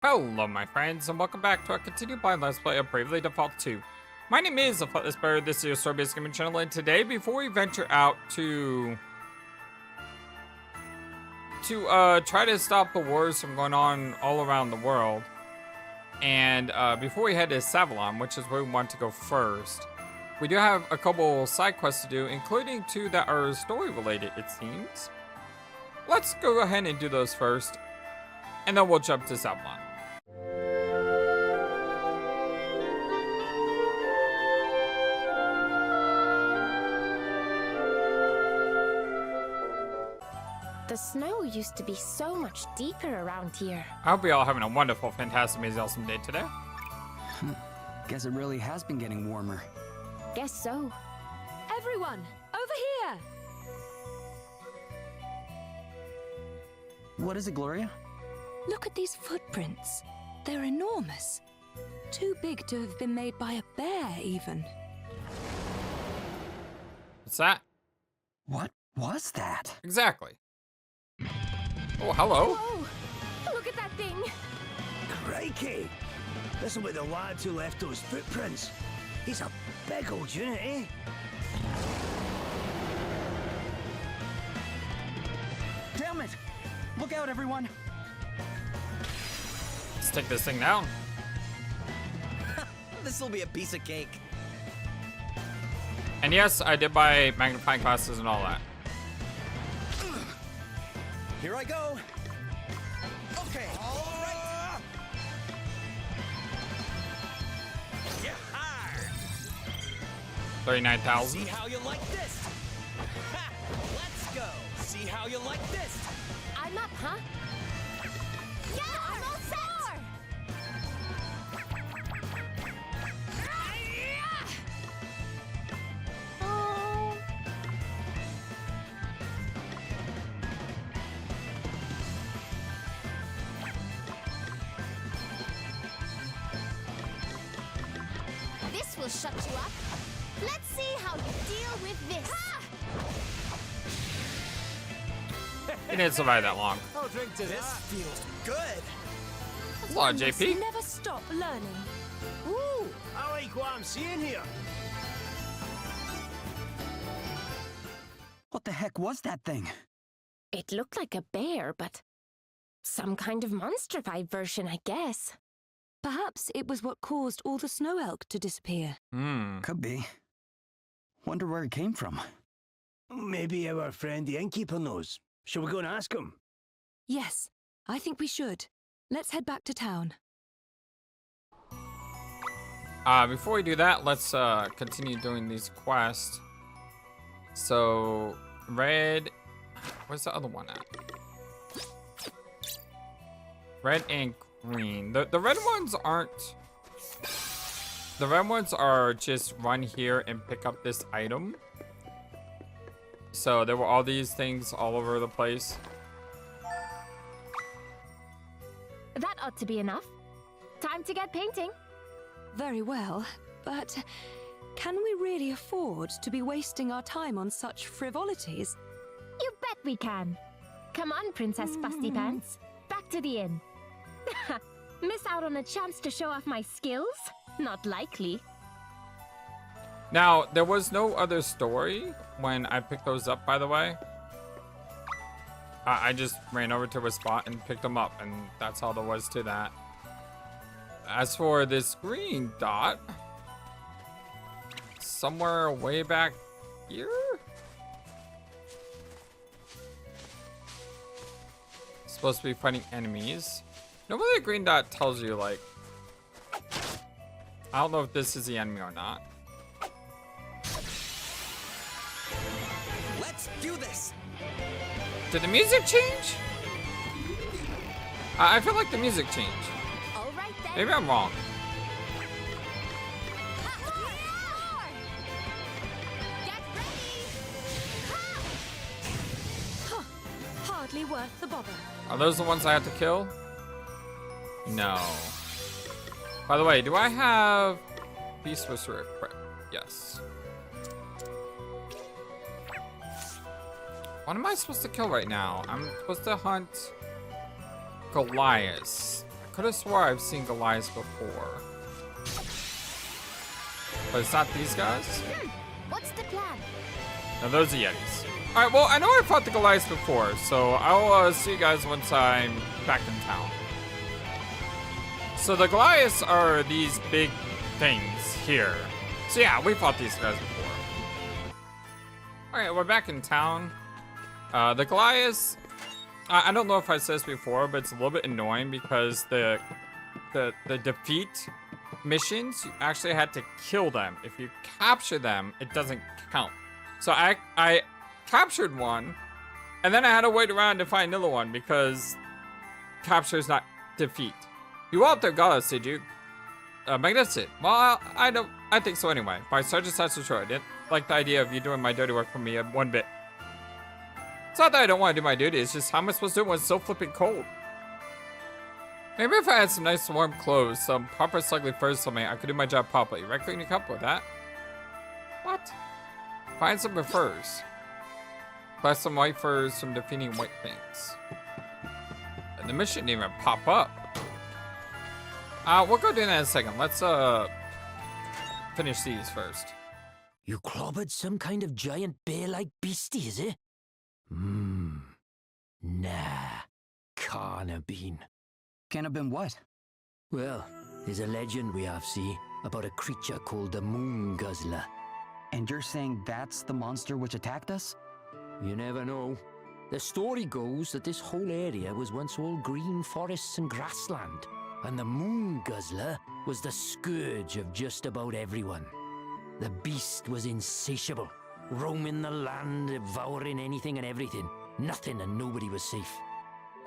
Hello my friends, and welcome back to our continued blind let's play of Bravely Default 2. My name is FlightlessBird, this is your story-based gaming channel, and today, before we venture out to try to stop the wars from going on all around the world, and before we head to Savalon, which is where we want to go first, we do have a couple side quests to do, including two that are story-related, it seems. Let's go ahead and do those first, and then we'll jump to Savalon. The snow used to be so much deeper around here. I hope you're all having a wonderful, fantastic, amazing, awesome day today. Guess it really has been getting warmer. Guess so. Everyone, over here! What is it, Gloria? Look at these footprints. They're enormous. Too big to have been made by a bear, even. What's that? What was that? Exactly. Oh, hello. Whoa! Look at that thing! Crikey! This'll be the lad who left those footprints. He's a big old unit, eh? Damn it! Look out, everyone! Let's take this thing down. This'll be a piece of cake. And yes, I did buy magnifying glasses and all that. Here I go. Okay, all right. Yeah. 39,000. See how you like this? Ha! Let's go. See how you like this? I'm up, huh? Yeah, I'm all set! Oh. This will shut you up. Let's see how you deal with this. You didn't survive that long. I'll drink to This feels good. That's a lot of Must JP. never stop learning. Ooh, I like what I'm seeing here. What the heck was that thing? It looked like a bear, but some kind of monstrified version, I guess. Perhaps it was what caused all the snow elk to disappear. Could be. Wonder where it came from. Maybe our friend the innkeeper knows. Shall we go and ask him? Yes, I think we should. Let's head back to town. Before we do that, let's continue doing these quests. So, red. Where's the other one at? Red and green. The red ones aren't. The red ones are just run here and pick up this item. So there were all these things all over the place. That ought to be enough. Time to get painting. Very well, but can we really afford to be wasting our time on such frivolities? You bet we can. Come on, Princess Fusty Pants. Back to the inn. Miss out on a chance to show off my skills? Not likely. Now, there was no other story when I picked those up, by the way. I just ran over to a spot and picked them up, and that's all there was to that. As for this green dot, somewhere way back here? Supposed to be fighting enemies. Normally the green dot tells you, like, I don't know if this is the enemy or not. Let's do this. Did the music change? I feel like the music changed. All right then. Maybe I'm wrong. Get ready. Hardly worth the bother. Are those the ones I have to kill? No. By the way, do I have Beast Whisperer equipped? Yes. What am I supposed to kill right now? I'm supposed to hunt Goliath. I could have swore I've seen Goliaths before. But it's not these guys? What's the plan? No, those are Yetis. Alright, well, I know I fought the Goliaths before, so I'll see you guys once I'm back in town. So the Goliaths are these big things here. So yeah, we fought these guys before. Alright, we're back in town. The Goliaths, I don't know if I said this before, but it's a little bit annoying because the defeat missions, you actually had to kill them. If you capture them, it doesn't count. So I captured one, and then I had to wait around to find another one because capture is not defeat. You all there got us, did you? Magnificent. Well, I think so anyway. By Sergeant Sasha, I didn't like the idea of you doing my dirty work for me one bit. It's not that I don't want to do my duty, it's just how am I supposed to do it when it's so flipping cold? Maybe if I had some nice warm clothes, some proper slightly furs or something, I could do my job properly. Right, clean your cup with that? What? Find some furs. Buy some white furs from defeating white things. And the mission didn't even pop up. We'll go do that in a second. Let's finish these first. You clobbered some kind of giant bear-like beastie, is it? Nah, can't have been. Can't have been what? Well, there's a legend we have, see, about a creature called the Moon Guzzler. And you're saying that's the monster which attacked us? You never know. The story goes that this whole area was once all green forests and grassland, and the Moon Guzzler was the scourge of just about everyone. The beast was insatiable, roaming the land, devouring anything and everything. Nothing and nobody was safe.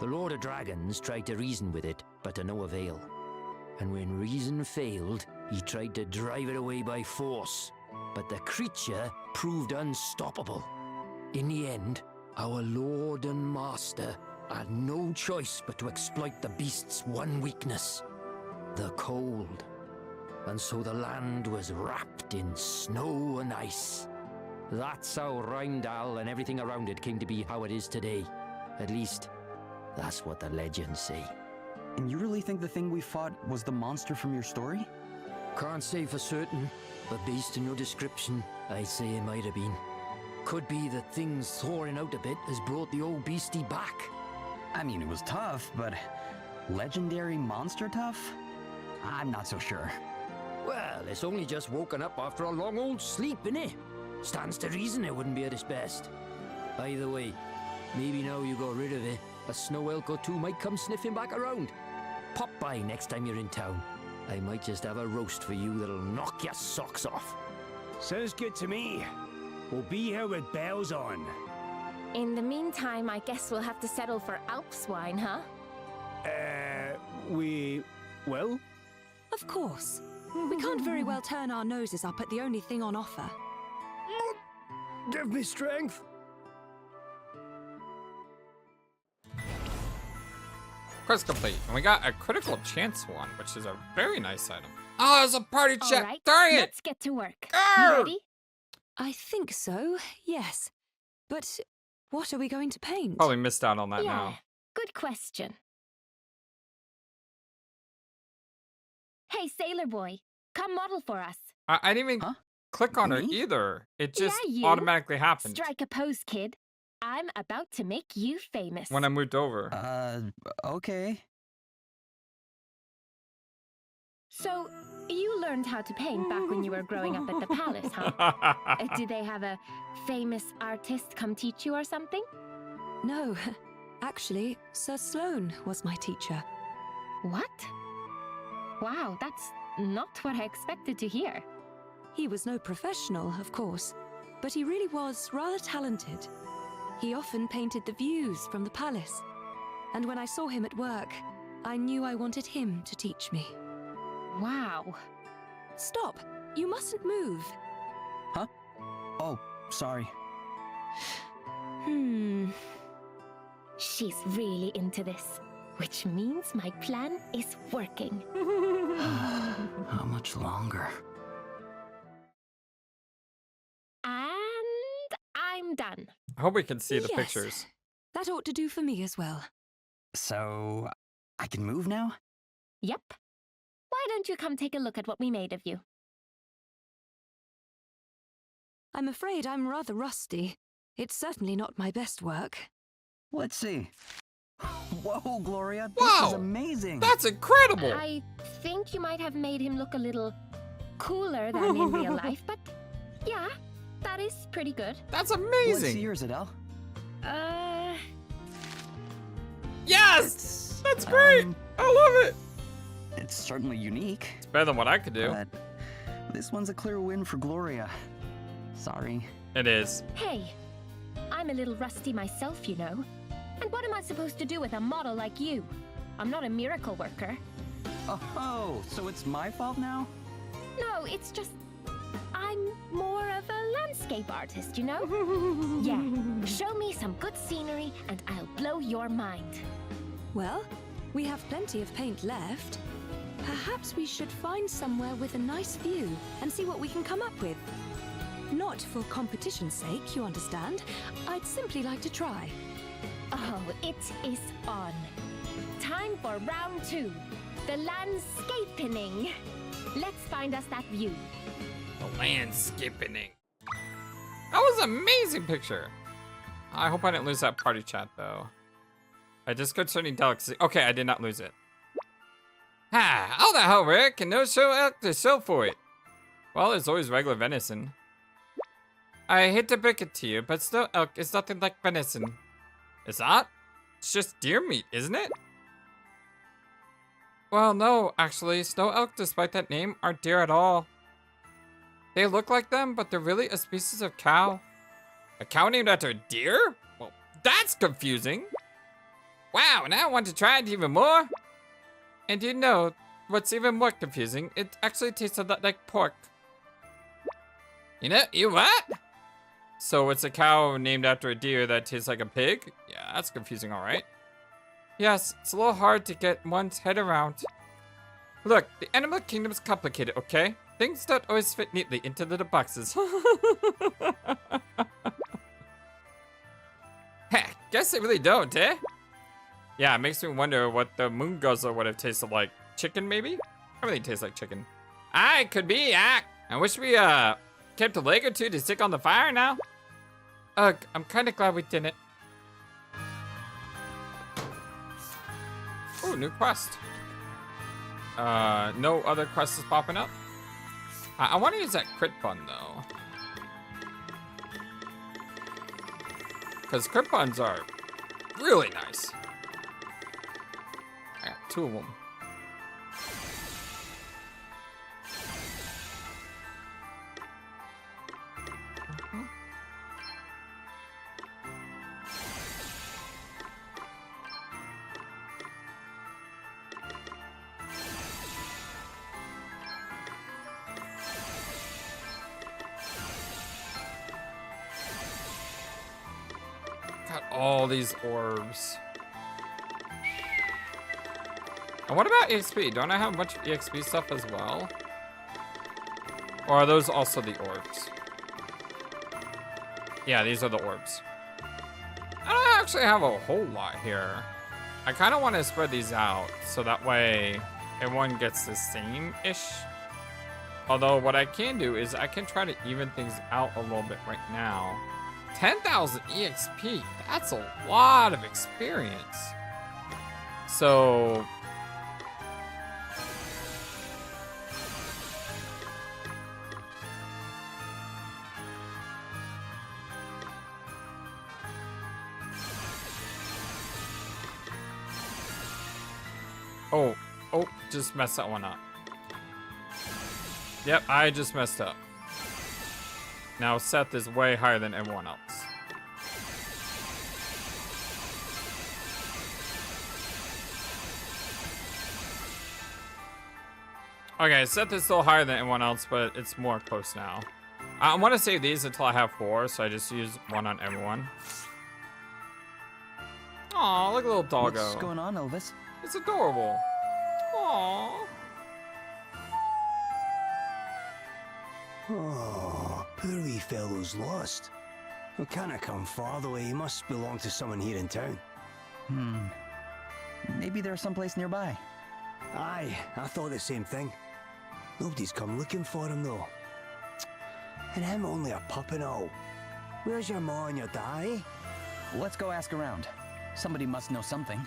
The Lord of Dragons tried to reason with it, but to no avail. And when reason failed, he tried to drive it away by force. But the creature proved unstoppable. In the end, our Lord and Master had no choice but to exploit the beast's one weakness, the cold. And so the land was wrapped in snow and ice. That's how Rheindal and everything around it came to be how it is today. At least, that's what the legends say. And you really think the thing we fought was the monster from your story? Can't say for certain, but based on your description, I'd say it might have been. Could be that things thawing out a bit has brought the old beastie back. I mean, it was tough, but legendary monster tough? I'm not so sure. Well, it's only just woken up after a long old sleep, innit? Stands to reason it wouldn't be at its best. Either way, maybe now you got rid of it, a snow elk or two might come sniffing back around. Pop by next time you're in town. I might just have a roast for you that'll knock your socks off. Sounds good to me. We'll be here with bells on. In the meantime, I guess we'll have to settle for Alps wine, huh? We will? Of course. We can't very well turn our noses up at the only thing on offer. Give me strength. Quest complete. And we got a critical chance one, which is a very nice item. Oh, it's a party All chat. right, Darn it! let's get to work. Arr! You ready? I think so, yes. But what are we going to paint? Probably missed out on that Yeah, now. good question. Hey, Sailor Boy, come model for us. I didn't even Huh? click on her Me? either. It just Yeah, you. automatically happened Strike a pose, kid. I'm about to make you famous. when I moved over. Okay. So, you learned how to paint back when you were growing up at the palace, huh? Did they have a famous artist come teach you or something? No, actually, Sir Sloane was my teacher. What? Wow, that's not what I expected to hear. He was no professional, of course, but he really was rather talented. He often painted the views from the palace, and when I saw him at work, I knew I wanted him to teach me. Wow. Stop! You mustn't move. Huh? Oh, sorry. She's really into this, which means my plan is working. How much longer? And I'm done. I hope we can see the Yes. pictures. That ought to do for me as well. So, I can move now? Yep. Why don't you come take a look at what we made of you? I'm afraid I'm rather rusty. It's certainly not my best work. Let's see. Whoa, Gloria, this Wow, is amazing. That's incredible. I think you might have made him look a little cooler than in real life, but yeah, that is pretty good. That's What's amazing. yours, Adele? Yes! That's great. I love it. It's certainly unique. It's better than what I could do. But this one's a clear win for Gloria. Sorry. It is. Hey, I'm a little rusty myself, you know. And what am I supposed to do with a model like you? I'm not a miracle worker. Oh, so it's my fault now? No, it's just... I'm more of a landscape artist, you know? Yeah, show me some good scenery and I'll blow your mind. Well, we have plenty of paint left. Perhaps we should find somewhere with a nice view and see what we can come up with. Not for competition's sake, you understand. I'd simply like to try. Oh, it is on. Time for round 2. The landscaping. Let's find us that view. The landscaping. That was an amazing picture. I hope I didn't lose that party chat though. I just concerning delicacy. Okay, I did not lose it. Ha! How the hell, Rick? And no show elk to show for it. Well, there's always regular venison. I hate to break it to you, but snow elk is nothing like venison. It's not? It's just deer meat, isn't it? Well, no, actually, snow elk, despite that name, aren't deer at all. They look like them, but they're really a species of cow. A cow named after a deer? Well, that's confusing. Wow, now I want to try it even more. And you know, what's even more confusing? It actually tastes a lot like pork. You know, you what? So it's a cow named after a deer that tastes like a pig? Yeah, that's confusing, all right. Yes, it's a little hard to get one's head around. Look, the animal kingdom is complicated, okay? Things don't always fit neatly into little boxes. Heck, guess they really don't, eh? Yeah, it makes me wonder what the moon guzzler would have tasted like. Chicken, maybe? Everything tastes like chicken. I could be, I wish we, kept a leg or two to stick on the fire now. Ugh, I'm kind of glad we didn't. Ooh, new quest. No other quest is popping up. I want to use that crit bun though. Because crit buns are really nice. I got 2 of them. Got all these orbs. And what about EXP? Don't I have a bunch of EXP stuff as well? Or are those also the orbs? Yeah, these are the orbs. I don't actually have a whole lot here. I kind of want to spread these out so that way everyone gets the same-ish. Although what I can do is I can try to even things out a little bit right now. 10,000 EXP, that's a lot of experience. So... Oh, just messed that one up. Yep, I just messed up. Now Seth is way higher than everyone else. Okay, Seth is still higher than everyone else, but it's more close now. I want to save these until I have 4, so I just use 1 on everyone. Aw, look at little doggo. What's going on, Elvis? It's adorable. Aww. Oh, poor wee fellow's lost. We can't come far the way. He must belong to someone here in town. Maybe there's someplace nearby. Aye, I thought the same thing. Nobody's come looking for him, though. And him only a pup and all. Where's your ma and your dad, eh? Let's go ask around. Somebody must know something.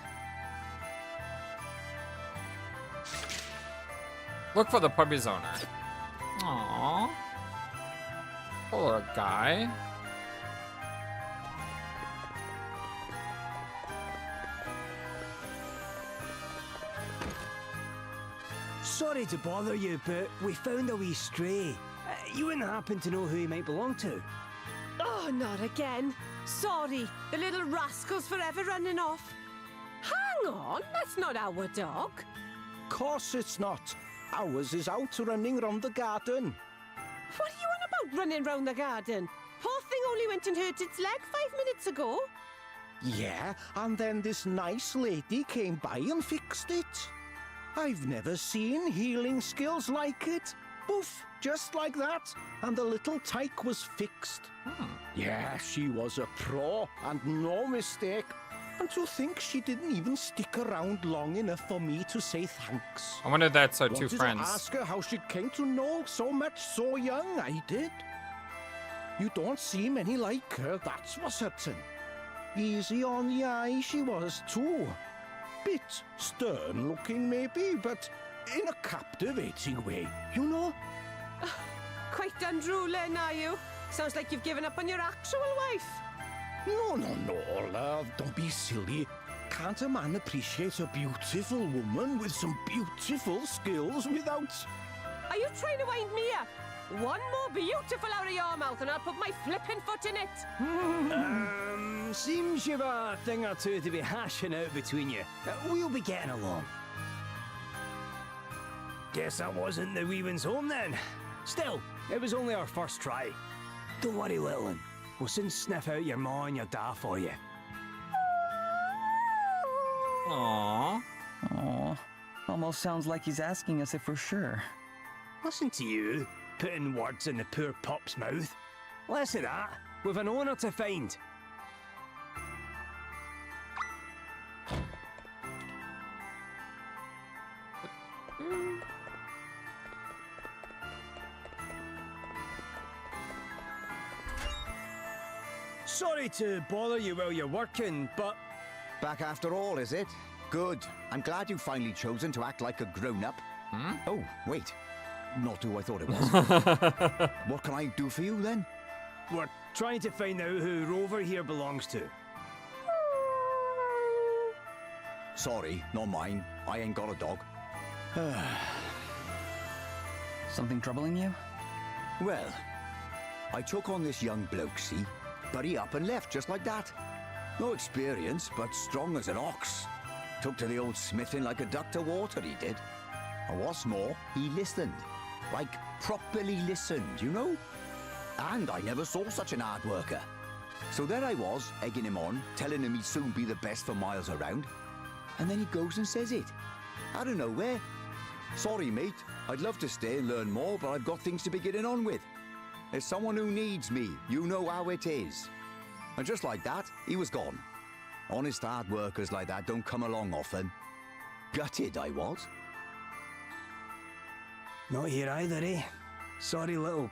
Look for the puppy's owner. Aww. Poor little guy. Sorry to bother you, but we found a wee stray. You wouldn't happen to know who he might belong to? Oh, not again. Sorry, the little rascal's forever running off. Hang on, that's not our dog. Course it's not. Ours is out running round the garden. What are you on about running round the garden? Poor thing only went and hurt its leg 5 minutes ago. Yeah, and then this nice lady came by and fixed it. I've never seen healing skills like it. Poof, just like that, and the little tyke was fixed. Yeah, she was a pro, and no mistake. And to think she didn't even stick around long enough for me to say thanks. I wonder if that's our two Wanted friends. to ask her how she came to know so much so young, I did. You don't see many like her, that's for certain. Easy on the eye she was too. Bit stern looking maybe, but in a captivating way, you know? Quite unruly, are you? Sounds like you've given up on your actual wife. No, love, don't be silly. Can't a man appreciate a beautiful woman with some beautiful skills without... Are you trying to wind me up? One more beautiful out of your mouth and I'll put my flipping foot in it. Seems you've a thing or two to be hashing out between you. We'll be getting along. Guess that wasn't the wee one's home then. Still, it was only our first try. Don't worry, little one. We'll soon sniff out your ma and your da for you. Aww. Aw, almost sounds like he's asking us if we're sure. Listen to you, putting words in the poor pup's mouth. Less of that. We've an owner to find. Sorry to bother you while you're working, but... Back after all, is it? Good. I'm glad you've finally chosen to act like a grown-up. Oh, wait. Not who I thought it was. What can I do for you, then? We're trying to find out who Rover here belongs to. Sorry, not mine. I ain't got a dog. Something troubling you? Well, I took on this young bloke, see? But he up and left just like that. No experience, but strong as an ox. Took to the old smithing like a duck to water, he did. And what's more, he listened. Like, properly listened, you know? And I never saw such an hard worker. So there I was, egging him on, telling him he'd soon be the best for miles around. And then he goes and says it. Out of nowhere. Sorry, mate. I'd love to stay and learn more, but I've got things to be getting on with. There's someone who needs me. You know how it is. And just like that, he was gone. Honest hard workers like that don't come along often. Gutted I was. Not here either, eh? Sorry, little...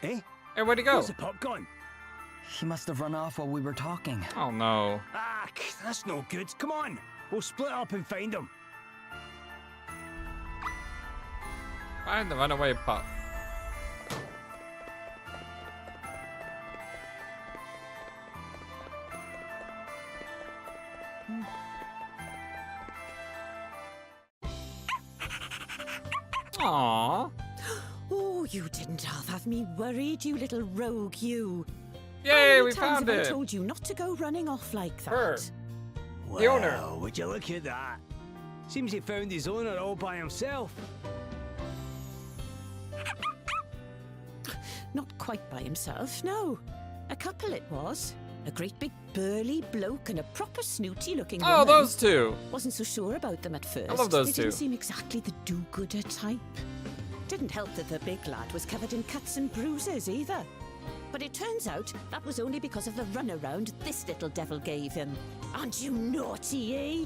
Eh? Hey, where'd he go? Where's the pup gone? He must have run off while we were talking. Oh no. Ah, that's no good. Come on. We'll split up and find him. Find the runaway pup. Aww. Oh, you didn't half have me worried, you little rogue, you. How Yay, many we times found have I it. told you not to go running off like that? Bird. Well, The owner. Would you look at that? Seems he found his owner all by himself. Not quite by himself, no. A couple it was. A great big burly bloke and a proper snooty looking Oh, woman. those two. Wasn't so sure about them at first. love those They two. didn't seem exactly the do-gooder type. Didn't help that the big lad was covered in cuts and bruises either. But it turns out that was only because of the runaround this little devil gave him. Aren't you naughty, eh?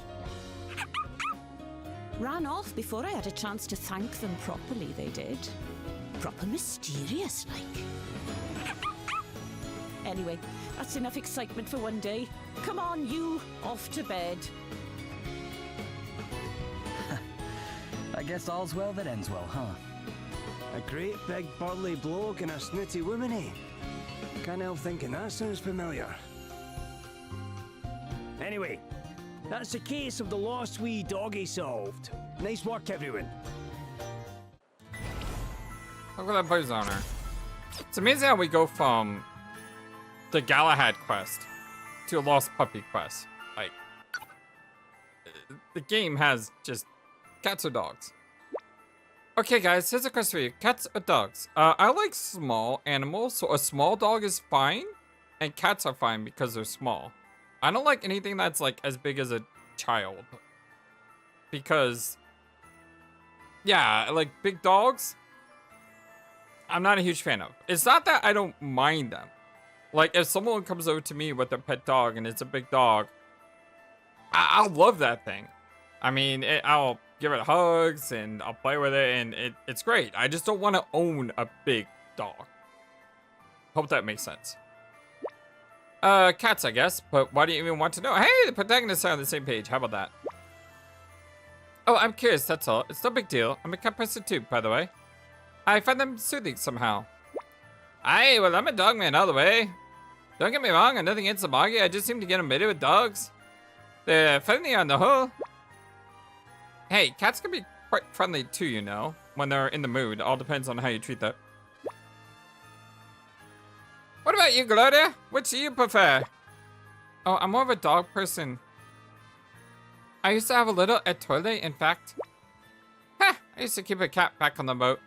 Ran off before I had a chance to thank them properly, they did. Proper mysterious, like. Anyway, that's enough excitement for one day. Come on, you, off to bed. I guess all's well that ends well, huh? A great big burly bloke and a snooty woman, eh? Can't help thinking that sounds familiar. Anyway, that's the case of the lost wee doggy solved. Nice work, everyone. Look at that buzz on her. It's amazing how we go from the Galahad quest to a lost puppy quest. Like, the game has just cats or dogs. Okay, guys, here's a question for you. Cats or dogs? I like small animals, so a small dog is fine, and cats are fine because they're small. I don't like anything that's like as big as a child. Because, yeah, like big dogs, I'm not a huge fan of. It's not that I don't mind them. Like, if someone comes over to me with a pet dog and it's a big dog, I'll love that thing. I mean, I'll give it hugs and I'll play with it and it's great. I just don't want to own a big dog. Hope that makes sense. Cats, I guess, but why do you even want to know? Hey, the protagonists are on the same page. How about that? Oh, I'm curious, that's all. It's no big deal. I'm a cat person too, by the way. I find them soothing somehow. Aye, well, I'm a dog man all the way. Don't get me wrong, I'm nothing against the Moggy. I just seem to get embedded with dogs. They're friendly on the whole. Hey, cats can be quite friendly too, you know, when they're in the mood. All depends on how you treat them. What about you, Gloria? Which do you prefer? Oh, I'm more of a dog person. I used to have a little etoile, in fact. Ha! I used to keep a cat back on the boat.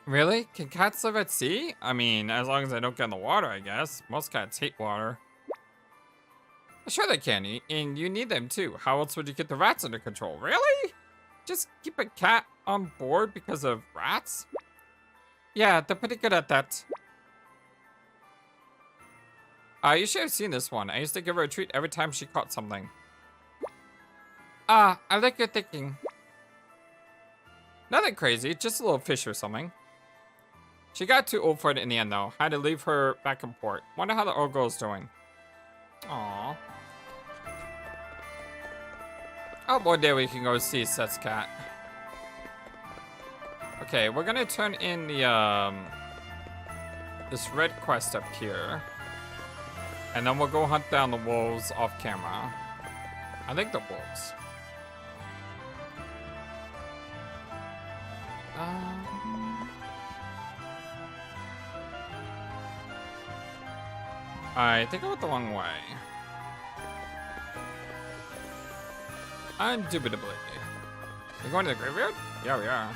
Really? Can cats live at sea? I mean, as long as they don't get in the water, I guess. Most cats hate water. Sure they can, and you need them too. How else would you get the rats under control? Really? Just keep a cat on board because of rats? Yeah, they're pretty good at that. You should have seen this one. I used to give her a treat every time she caught something. I like your thinking. Nothing crazy, just a little fish or something. She got too old for it in the end though. Had to leave her back in port. Wonder how the old girl's doing. Aww. Oh, one day we can go see Seth's cat. Okay, we're gonna turn in the, this red quest up here. And then we'll go hunt down the wolves off camera. I think the wolves. I think I went the wrong way. Indubitably. We're going to the graveyard? Yeah, we are.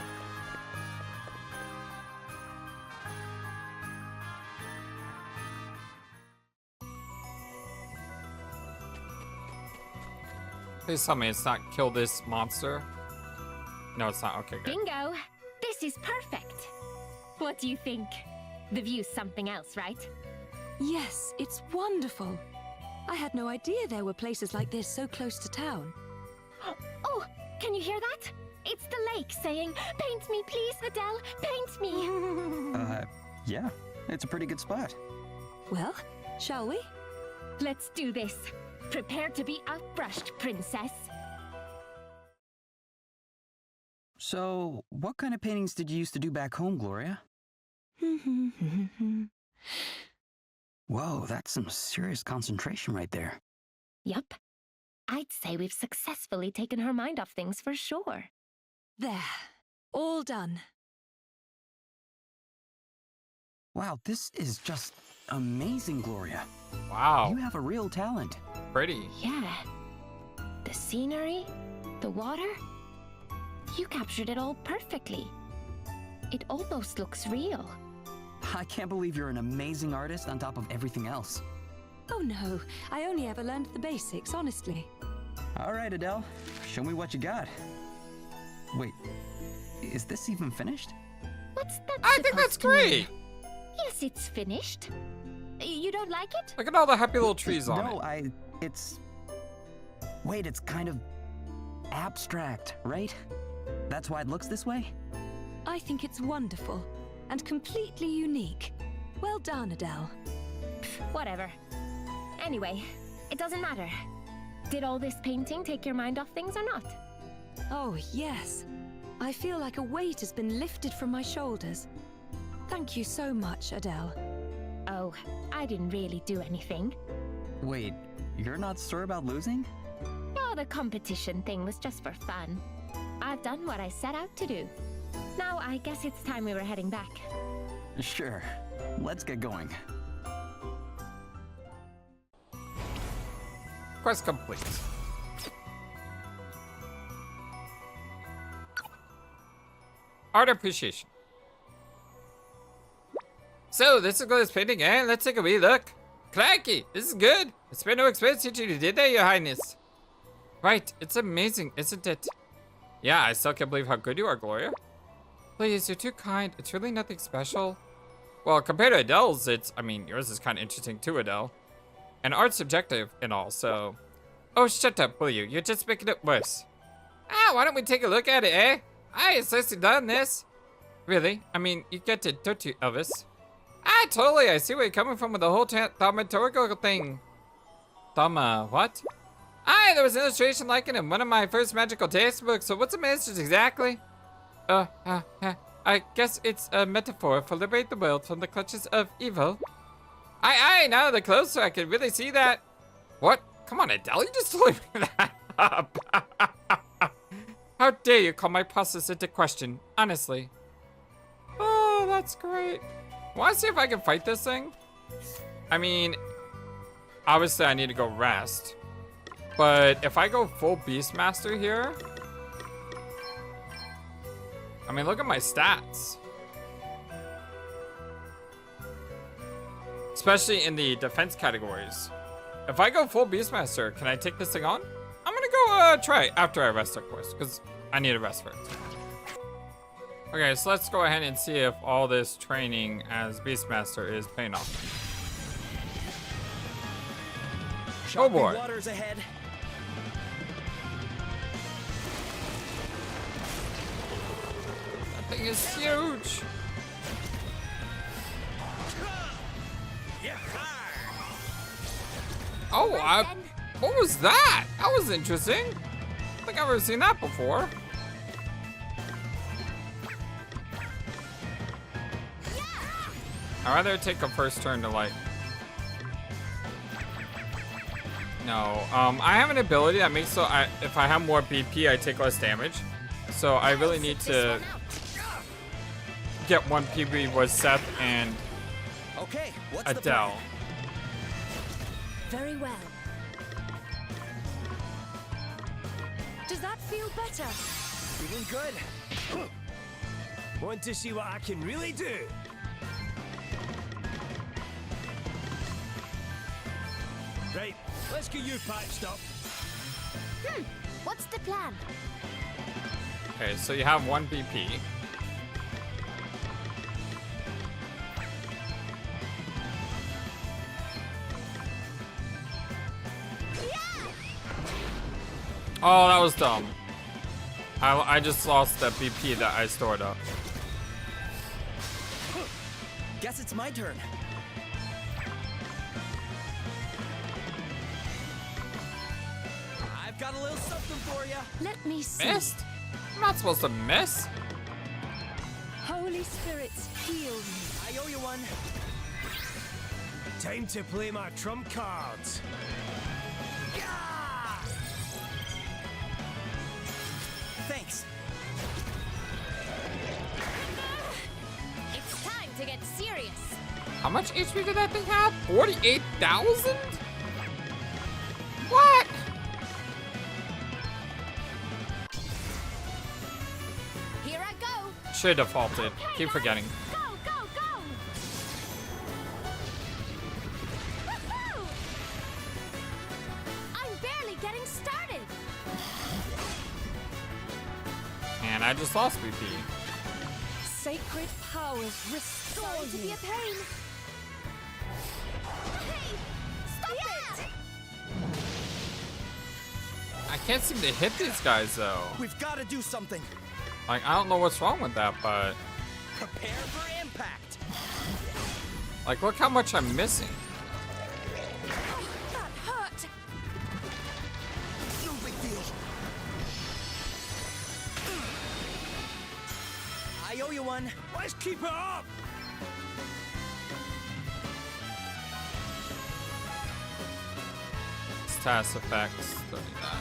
Please tell me it's not kill this monster. No, it's not. Okay, good. Bingo! This is perfect. What do you think? The view's something else, right? Yes, it's wonderful. I had no idea there were places like this so close to town. Oh, can you hear that? It's the lake saying, "Paint me, please, Adele, paint me." Yeah, it's a pretty good spot. Well, shall we? Let's do this. Prepare to be outbrushed, princess. So, what kind of paintings did you used to do back home, Gloria? Whoa, that's some serious concentration right there. Yup. I'd say we've successfully taken her mind off things for sure. There. All done. Wow, this is just amazing, Gloria. Wow. You have a real talent. Pretty. Yeah. The scenery, the water. You captured it all perfectly. It almost looks real. I can't believe you're an amazing artist on top of everything else. Oh no, I only ever learned the basics, honestly. All right, Adele, show me what you got. Wait, is this even finished? What's that? I think that's great. Yes, it's finished. You don't like it? Look at all the happy little trees on No, it. it's... Wait, it's kind of abstract, right? That's why it looks this way? I think it's wonderful and completely unique. Well done, Adele. Whatever. Anyway, it doesn't matter. Did all this painting take your mind off things or not? Oh, yes. I feel like a weight has been lifted from my shoulders. Thank you so much, Adele. Oh, I didn't really do anything. Wait, you're not sore about losing? Oh, the competition thing was just for fun. I've done what I set out to do. Now, I guess it's time we were heading back. Sure. Let's get going. Quest complete. Art appreciation. So, this is Glow's painting, eh? Let's take a wee look. Clanky, this is good. It's been no expense since you did that, Your Highness. Right, it's amazing, isn't it? Yeah, I still can't believe how good you are, Gloria. Please, you're too kind. It's really nothing special. Well, compared to Adele's, I mean, yours is kind of interesting too, Adele. And art's subjective and all, so... Oh, shut up, will you? You're just making it worse. Ah, why don't we take a look at it, eh? I seriously done this. Really? I mean, you get it, don't you, Elvis? Ah, totally. I see where you're coming from with the whole thaumaturgical thing. What? Ah, there was an illustration like it in one of my first magical textbooks, so what's the message exactly? I guess it's a metaphor for liberate the world from the clutches of evil. Aye, now the closer I could really see that. What? Come on, Adele, you just told me that up. How dare you call my process into question, honestly. Oh, that's great. Wanna see if I can fight this thing? I mean, obviously I need to go rest. But if I go full Beastmaster here, I mean, look at my stats. Especially in the defense categories. If I go full Beastmaster, can I take this thing on? I'm gonna go try after I rest, of course, because I need a rest first. Okay, so let's go ahead and see if all this training as Beastmaster is paying off. Oh boy. Waters ahead. That thing is huge. Oh, what was that? That was interesting. I don't think I've ever seen that before. I'd rather take a first turn to like... No, I have an ability that makes so if I have more BP, I take less damage. So I really need to get one PB with Seth and Adele. Very well. Does that feel better? Feeling good. Want to see what I can really do? Right, let's get you patched up. What's the plan? Okay, so you have one BP. Oh, that was dumb. I just lost that BP that I stored up. Guess it's my turn. I've got a little something for you. Let me see. Missed? I'm not supposed to miss. Holy spirits, heal me. I owe you one. Time to play my trump cards. Thanks. It's time to get serious. How much HP did that thing have? 48,000? What? Here I go. Should have defaulted. Keep forgetting. Go, go, go. Woohoo! I'm barely getting started. And I just lost BP. Sacred powers restore Sorry to be you. a pain. Hey, stop it! I I can't seem to hit these guys though. We've got to do something. Like, I don't know what's wrong with that, but Prepare for impact. like, look how much I'm missing. That hurt! No big deal. I owe you one. Let's keep it up. Status effects. Don't need that.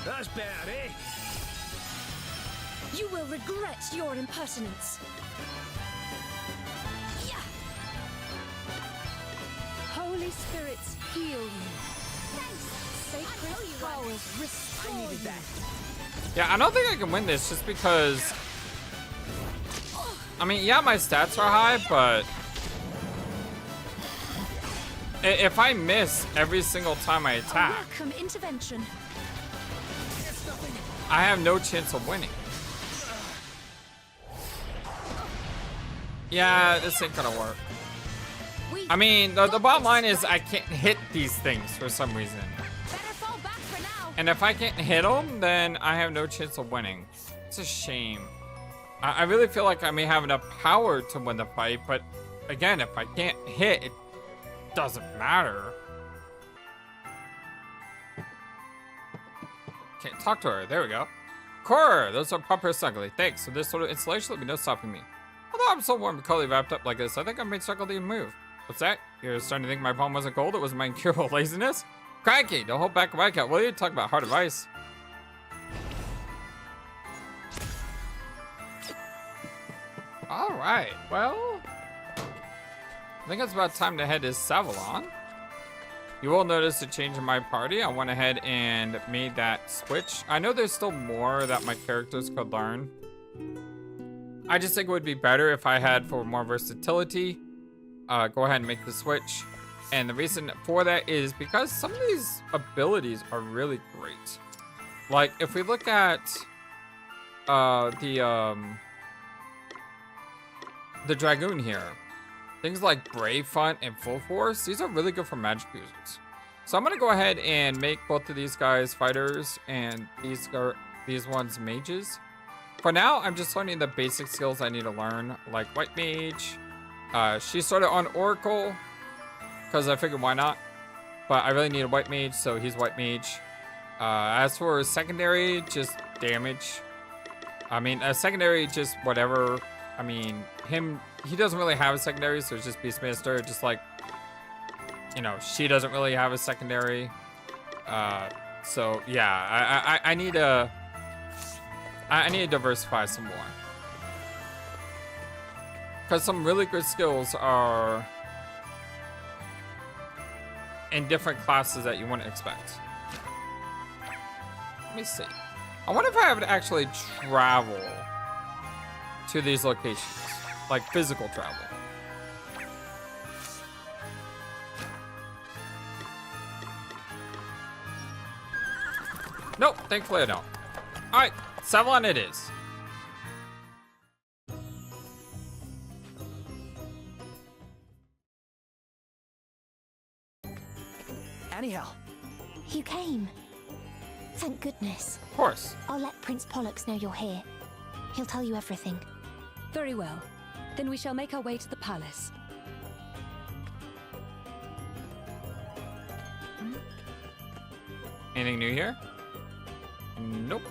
That's bad, eh? You will regret your impertinence. Yeah. Holy spirits, heal you. Sacred powers, restore I needed you. that. Yeah, I don't think I can win this just because. I mean, yeah, my stats are high, but if I miss every single time I attack, Welcome intervention. I have no chance of winning. Yeah, this ain't gonna work. I mean, the bottom line is I can't hit these things for some reason. Better fall back for now. And if I can't hit them, then I have no chance of winning. It's a shame. I really feel like I may have enough power to win the fight, but again, if I can't hit, it doesn't matter. Can't talk to her. There we go. Core, those are proper snuggly. Thanks. So this sort of installation will be no stopping me. Although I'm so warm and cuddly wrapped up like this, I think I made struggle to even move. What's that? You're starting to think my problem wasn't cold? It was my incurable laziness? Cranky, don't hold back a white cat, will you? Talk about heart of ice. Alright, well, I think it's about time to head to Savalon. You will notice a change in my party. I went ahead and made that switch. I know there's still more that my characters could learn. I just think it would be better if I had, for more versatility, go ahead and make the switch. And the reason for that is because some of these abilities are really great. Like, if we look at the Dragoon here, things like Brave Front and Full Force, these are really good for magic users. So I'm gonna go ahead and make both of these guys fighters and these ones mages. For now, I'm just learning the basic skills I need to learn, like White Mage. She started on Oracle, because I figured why not? But I really need a White Mage, so he's White Mage. As for secondary, just damage. I mean, a secondary, just whatever. I mean, he doesn't really have a secondary, so it's just Beastmaster, just like, you know, she doesn't really have a secondary. So yeah, I need to diversify some more. Because some really good skills are in different classes that you wouldn't expect. Let me see. I wonder if I have to actually travel to these locations, like physical travel. Nope, thankfully I don't. All right, Savalon it is. Anyhow, You came. Thank goodness. Of course. I'll let Prince Pollux know you're here. He'll tell you everything. Very well. Then we shall make our way to the palace. Anything new here? Nope.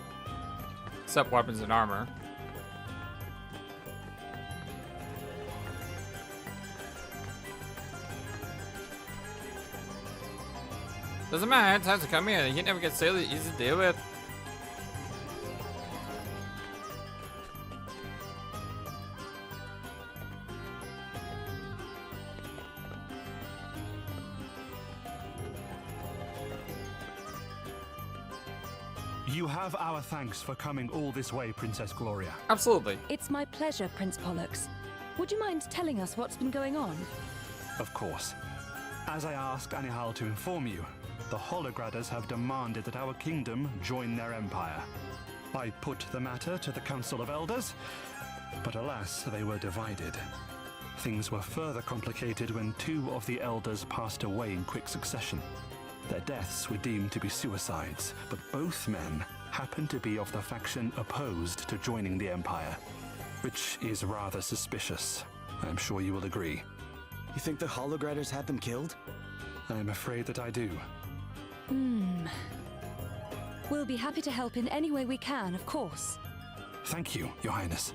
Except weapons and armor. Doesn't matter how many times I come here, he never gets silly, easy to deal with. You have our thanks for coming all this way, Princess Gloria. Absolutely. It's my pleasure, Prince Pollux. Would you mind telling us what's been going on? Of course. As I asked Anihal to inform you, the Hologradders have demanded that our kingdom join their empire. I put the matter to the Council of Elders, but alas, they were divided. Things were further complicated when two of the elders passed away in quick succession. Their deaths were deemed to be suicides, but both men happened to be of the faction opposed to joining the Empire, which is rather suspicious. I'm sure you will agree. You think the Holograders had them killed? I'm afraid that I do. We'll be happy to help in any way we can, of course. Thank you, Your Highness.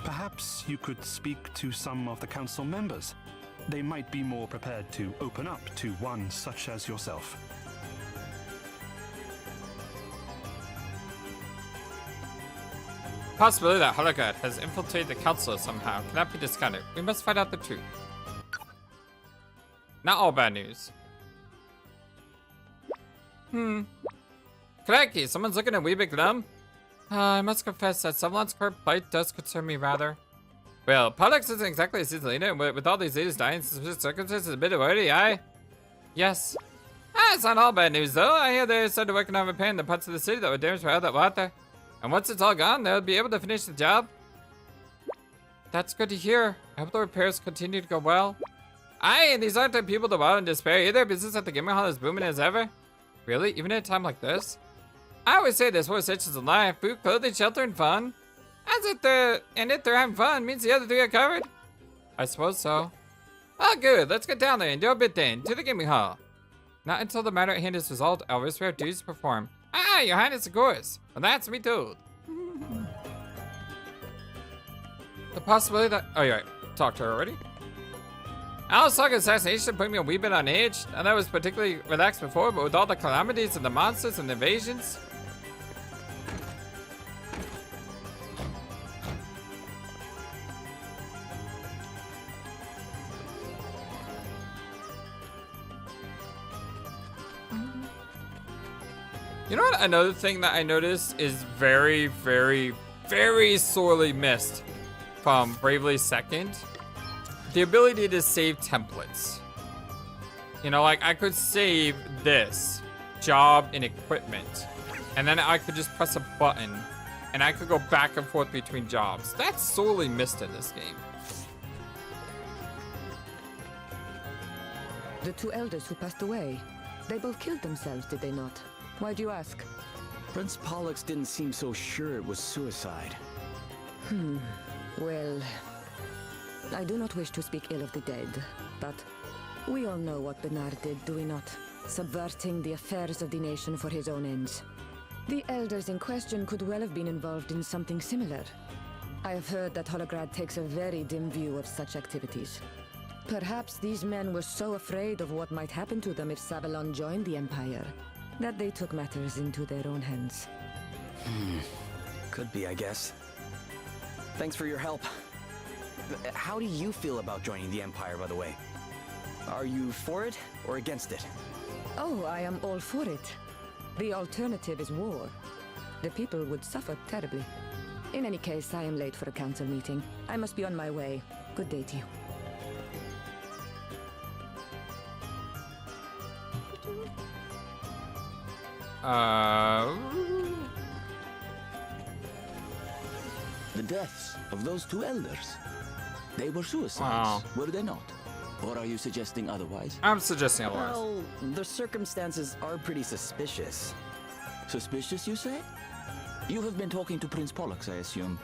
Perhaps you could speak to some of the council members. They might be more prepared to open up to one such as yourself. Possibility that Holograd has infiltrated the council somehow cannot be discounted. We must find out the truth. Not all bad news. Cracky, someone's looking at wee big glum. I must confess that Savalon's corrupt plight does concern me rather. Well, Pollux isn't exactly a seasoned leader, and with all these leaders dying in suspicious circumstances, a bit wordy, aye? Yes. It's not all bad news, though. I hear they started working on repairing the parts of the city that were damaged by all that water. And once it's all gone, they'll be able to finish the job. That's good to hear. I hope the repairs continue to go well. Aye, and these aren't the people to wallow in despair either. Business at the gaming hall is booming as ever. Really? Even at a time like this? I always say there's four sections of life: food, clothing, shelter, and fun. If they're having fun, means the other three are covered. I suppose so. Oh, good. Let's get down there and do a bit then. To the gaming hall. Not until the matter at hand is resolved, I'll risk our duties to perform. Ah, Your Highness, of course. Well, that's to be told. The possibility that... Oh, yeah. Talked to her already. Alice Saga assassination put me a wee bit on edge. I know I was particularly relaxed before, but with all the calamities and the monsters and the invasions... You know what? Another thing that I noticed is very, very, very sorely missed from Bravely Second. The ability to save templates. You know, like I could save this job and equipment, and then I could just press a button and I could go back and forth between jobs. That's sorely missed in this game. The two elders who passed away, they both killed themselves, did they not? Why do you ask? Prince Pollux didn't seem so sure it was suicide. Well, I do not wish to speak ill of the dead, but we all know what Bernard did, do we not? Subverting the affairs of the nation for his own ends. The elders in question could well have been involved in something similar. I have heard that Holograd takes a very dim view of such activities. Perhaps these men were so afraid of what might happen to them if Savalon joined the Empire, that they took matters into their own hands. Could be, I guess. Thanks for your help. How do you feel about joining the Empire, by the way? Are you for it or against it? Oh, I am all for it. The alternative is war. The people would suffer terribly. In any case, I am late for a council meeting. I must be on my way. Good day to you. The deaths of those two elders. They were suicides, Wow. were they not? Or are you suggesting otherwise? I'm suggesting otherwise. Well, the circumstances are pretty suspicious. Suspicious, you say? You have been talking to Prince Pollux, I assume.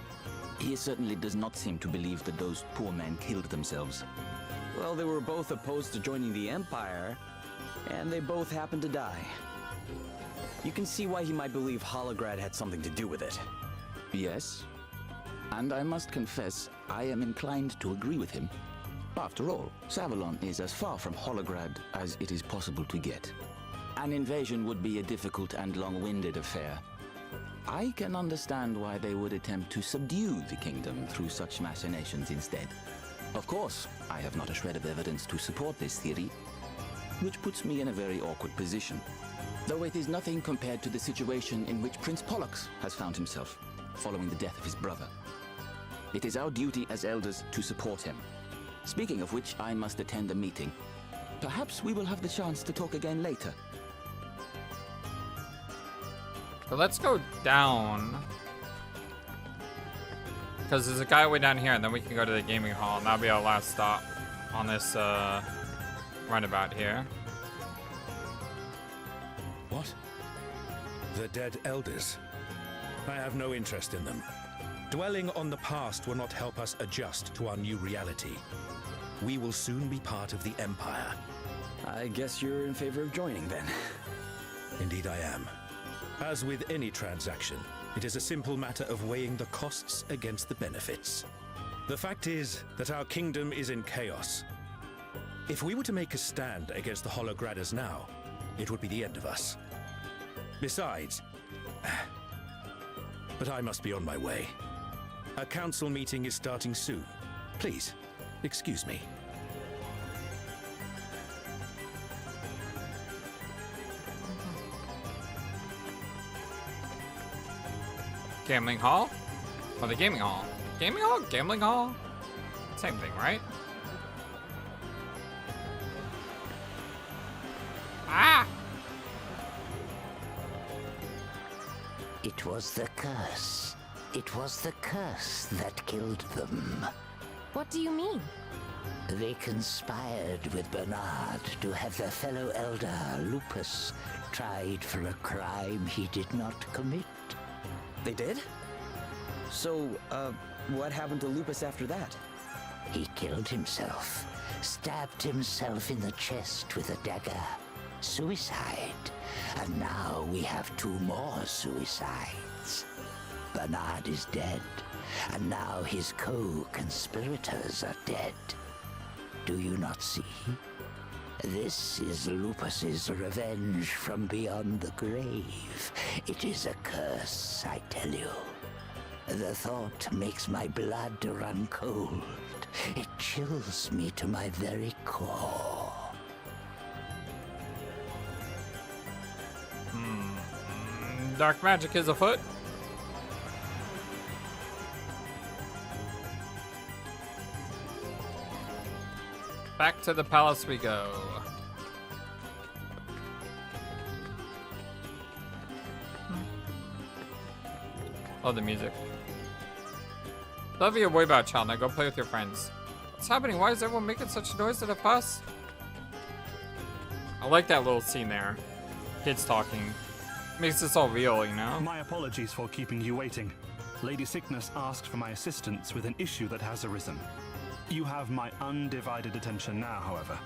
He certainly does not seem to believe that those poor men killed themselves. Well, they were both opposed to joining the Empire, and they both happened to die. You can see why he might believe Holograd had something to do with it. Yes. And I must confess, I am inclined to agree with him. After all, Savalon is as far from Holograd as it is possible to get. An invasion would be a difficult and long-winded affair. I can understand why they would attempt to subdue the kingdom through such machinations instead. Of course, I have not a shred of evidence to support this theory, which puts me in a very awkward position. Though it is nothing compared to the situation in which Prince Pollux has found himself, following the death of his brother. It is our duty as elders to support him. Speaking of which, I must attend a meeting. Perhaps we will have the chance to talk again later. So let's go down. Because there's a guy way down here, and then we can go to the gaming hall, and that'll be our last stop on this runabout here. The dead elders. I have no interest in them. Dwelling on the past will not help us adjust to our new reality. We will soon be part of the Empire. I guess you're in favor of joining then. Indeed I am. As with any transaction, it is a simple matter of weighing the costs against the benefits. The fact is that our kingdom is in chaos. If we were to make a stand against the Hologradders now, it would be the end of us. Besides... But I must be on my way. A council meeting is starting soon. Please, excuse me. Gambling hall? Or the gaming hall? Gaming hall? Gambling hall? Same thing, right? Ah! It was the curse. It was the curse that killed them. What do you mean? They conspired with Bernard to have their fellow elder, Lupus, tried for a crime he did not commit. They did? So, what happened to Lupus after that? He killed himself, stabbed himself in the chest with a dagger. Suicide. And now we have 2 more suicides. Bernard is dead, and now his co-conspirators are dead. Do you not see? This is Lupus's revenge from beyond the grave. It is a curse, I tell you. The thought makes my blood run cold. It chills me to my very core. Dark magic is afoot. Back to the palace we go. Love the music. Love your way about, child. Now go play with your friends. What's happening? Why is everyone making such a noise at a fuss? I like that little scene there. Kids talking. Makes this all real, you know? My apologies for keeping you waiting. Lady Sickness asked for my assistance with an issue that has arisen. You have my undivided attention now, however.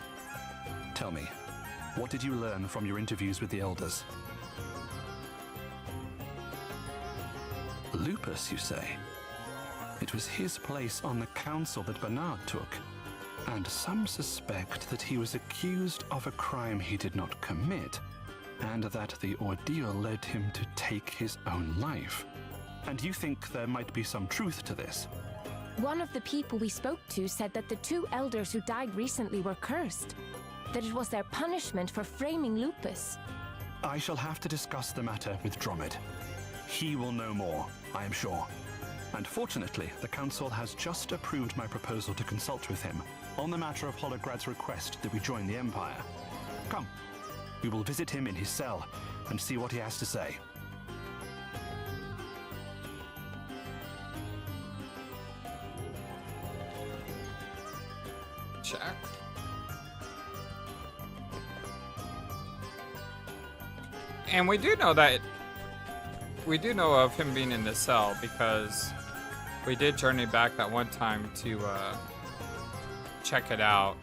Tell me, what did you learn from your interviews with the elders? Lupus, you say? It was his place on the council that Bernard took, and some suspect that he was accused of a crime he did not commit, and that the ordeal led him to take his own life. And you think there might be some truth to this? One of the people we spoke to said that the 2 elders who died recently were cursed. That it was their punishment for framing Lupus. I shall have to discuss the matter with Dromid. He will know more, I am sure. And fortunately, the Council has just approved my proposal to consult with him on the matter of Holograd's request that we join the Empire. Come, we will visit him in his cell and see what he has to say. Check. And we do know that of him being in the cell because we did journey back that one time to check it out.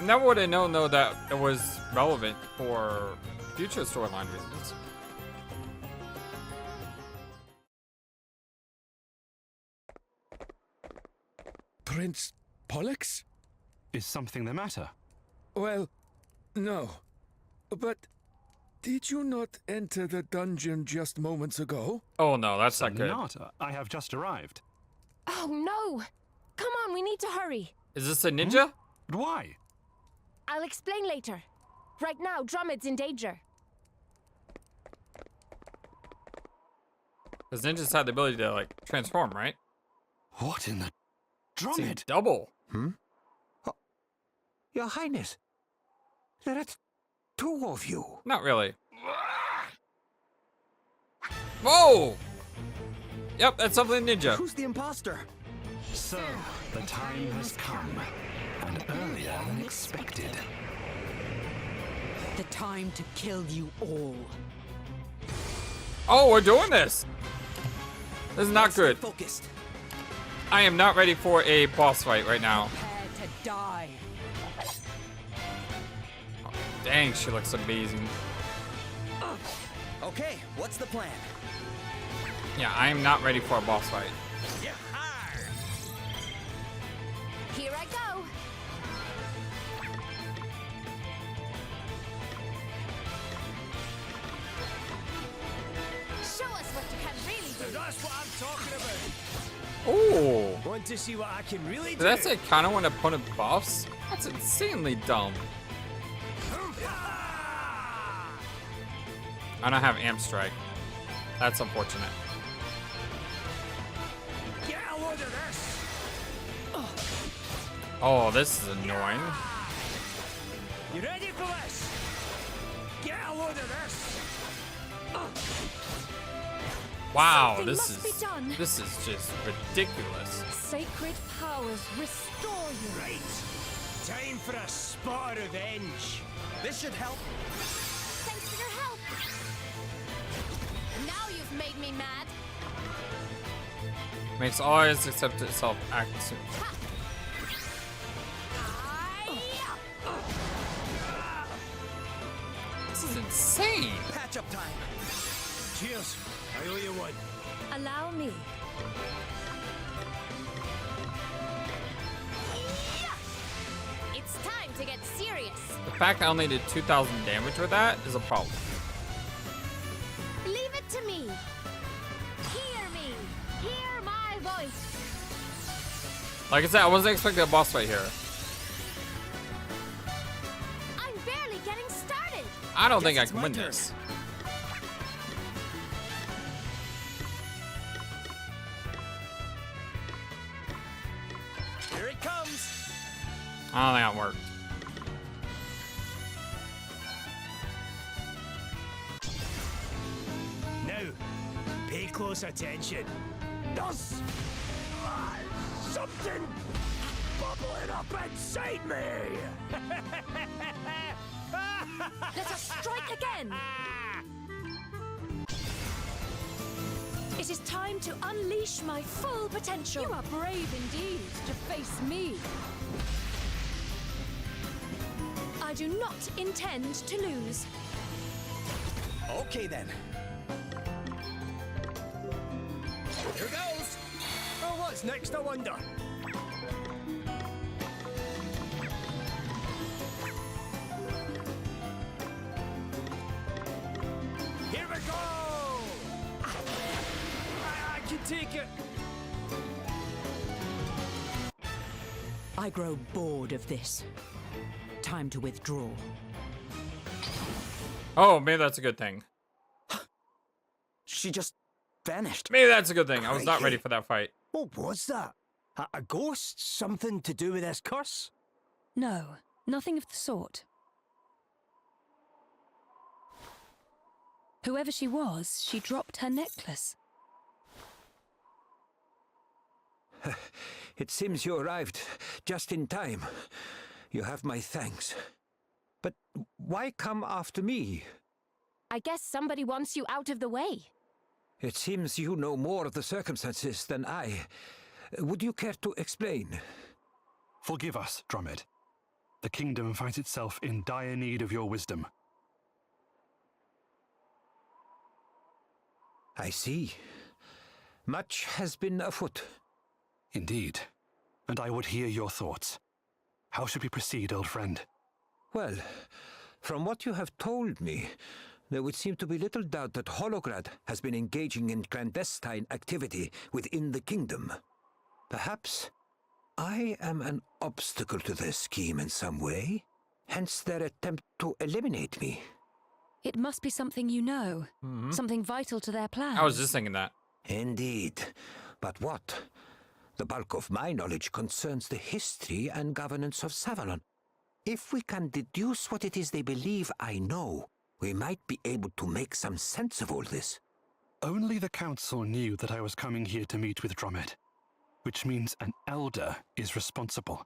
Never would have known though that it was relevant for future storyline reasons. Prince Pollux? Is something the matter? Well, no. But did you not enter the dungeon just moments ago? Oh no, that's not good. Not. I have just arrived. Oh no! Come on, we need to hurry. Is this a ninja? Why? I'll explain later. Right now, Dromid's in danger. Because ninjas have the ability to like transform, right? What in the Dromid? See, double. Oh, Your Highness, there are 2 of you. Not really. Whoa! Yep, that's something ninja. Who's the imposter? So, the time has come, and earlier than expected. The time to kill you all. Oh, we're doing this. This is not good. Focused. I am not ready for a boss fight right now. Prepare to die. Oh, dang, she looks amazing. Okay, what's the plan? Yeah, I am not ready for a boss fight. Here I go. Show us what you can really do. That's what I'm talking about. Ooh. Want to see what I can really do? Did I say kind of when opponent buffs? That's insanely dumb. I don't have Amp Strike. That's unfortunate. Get a load of this. Oh, this is annoying. You ready for this? Get a load of this. Wow, Something this must be done. is just ridiculous. Sacred powers restore you. Right. Time for a spot of revenge. This should help. Thanks for your help. Now you've made me mad. Makes all eyes except itself act soon. This is insane. Patch up time. Cheers. I owe you one. Allow me. It's time to get serious. The fact I only did 2,000 damage with that is a problem. Leave it to me. Hear me. Hear my voice. Like I said, I wasn't expecting a boss fight here. I'm barely getting started. I don't think I can win this. Here it comes. I don't think that worked. Now, pay close attention. There's something bubbling up inside me. Let us strike again. It is time to unleash my full potential. You are brave indeed to face me. I do not intend to lose. Okay then. Here goes. Oh, what's next, I wonder? Here we go! I can take it. I grow bored of this. Time to withdraw. Oh, maybe that's a good thing. She just vanished. Maybe that's a good thing. I was not ready Crikey. for that fight. What was that? A ghost? Something to do with this curse? No, nothing of the sort. Whoever she was, she dropped her necklace. It seems you arrived just in time. You have my thanks. But why come after me? I guess somebody wants you out of the way. It seems you know more of the circumstances than I. Would you care to explain? Forgive us, Drummond. The kingdom finds itself in dire need of your wisdom. I see. Much has been afoot. Indeed. And I would hear your thoughts. How should we proceed, old friend? Well, from what you have told me, there would seem to be little doubt that Holograd has been engaging in clandestine activity within the kingdom. Perhaps I am an obstacle to their scheme in some way, hence their attempt to eliminate me. It must be something you know. Something vital to their plans. I was just thinking that. Indeed. But what? The bulk of my knowledge concerns the history and governance of Savalon. If we can deduce what it is they believe I know, we might be able to make some sense of all this. Only the council knew that I was coming here to meet with Drummond, which means an elder is responsible.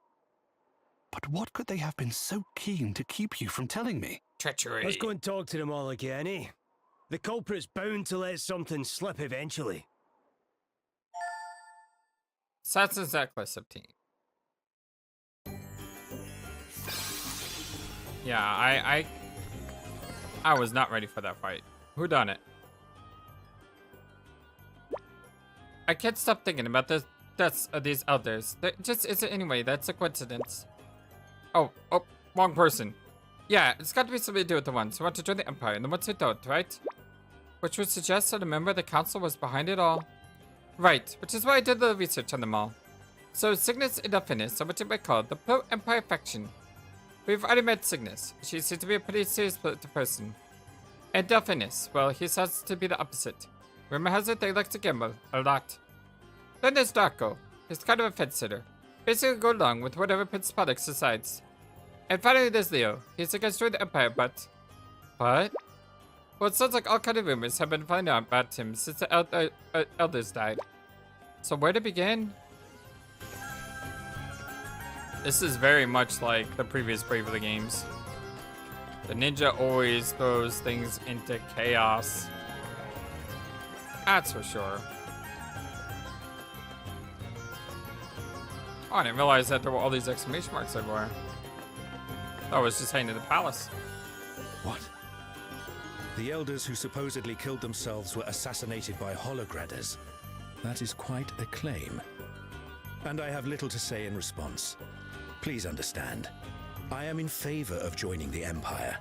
But what could they have been so keen to keep you from telling me? Treachery. Let's go and talk to them all again, eh? The culprit's bound to let something slip eventually. Assassin's Necklace 15. Yeah, I was not ready for that fight. Whodunnit? I can't stop thinking about the deaths of these elders. That just isn't anyway. That's a coincidence. Oh, wrong person. Yeah, it's got to be something to do with the ones who want to join the Empire and the ones who don't, right? Which would suggest that a member of the council was behind it all. Right, which is why I did the research on them all. So Cygnus and Delphinus are what you might call the pro-Empire faction. We've already met Cygnus. She seems to be a pretty serious person. And Delphinus, well, he starts to be the opposite. Rumor has it they like to gamble a lot. Then there's Darko. He's kind of a fence-sitter. Basically go along with whatever Prince Pollux decides. And finally there's Leo. He's against joining the Empire, but... What? Well, it sounds like all kind of rumors have been flying out about him since the elders died. So where to begin? This is very much like the previous Bravely games. The ninja always throws things into chaos. That's for sure. Oh, I didn't realize that there were all these exclamation marks everywhere. I was just heading to the palace. What? The elders who supposedly killed themselves were assassinated by holograders. That is quite a claim. And I have little to say in response. Please understand, I am in favor of joining the Empire.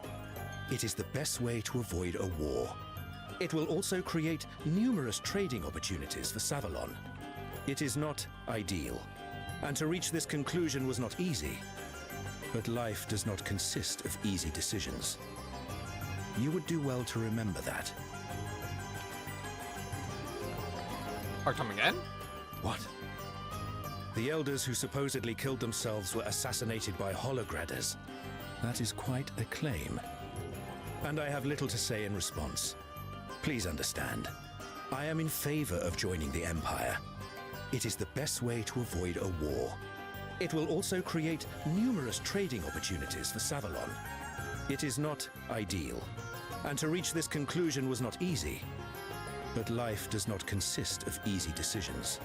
It is the best way to avoid a war. It will also create numerous trading opportunities for Savalon. It is not ideal, and to reach this conclusion was not easy. But life does not consist of easy decisions. You would do well to remember that. Or come again? What? The elders who supposedly killed themselves were assassinated by holograders. That is quite a claim. And I have little to say in response. Please understand, I am in favor of joining the Empire. It is the best way to avoid a war. It will also create numerous trading opportunities for Savalon. It is not ideal, and to reach this conclusion was not easy. But life does not consist of easy decisions.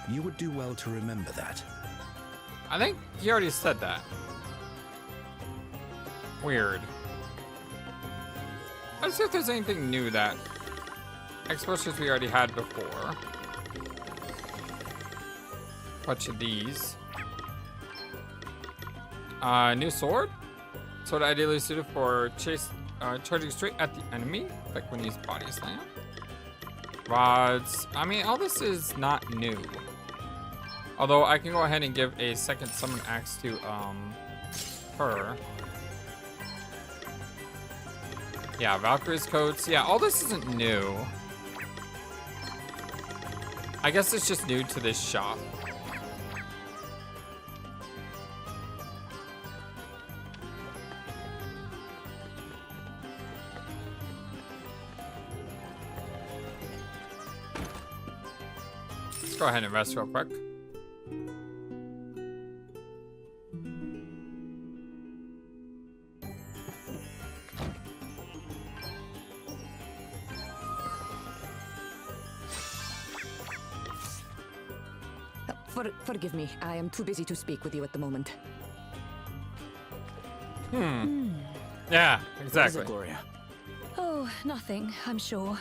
You would do well to remember that. I think he already said that. Weird. Let's see if there's anything new that exposures we already had before. Bunch of these. New sword. Sword ideally suited for charging straight at the enemy, like when these body slam. Rods. I mean, all this is not new. Although I can go ahead and give a second summon axe to her. Yeah, Valkyrie's coats. Yeah, all this isn't new. I guess it's just new to this shop. Let's go ahead and rest real quick. Forgive me, I am too busy to speak with you at the moment. Yeah, What is exactly. it, Gloria? Oh, nothing, I'm sure.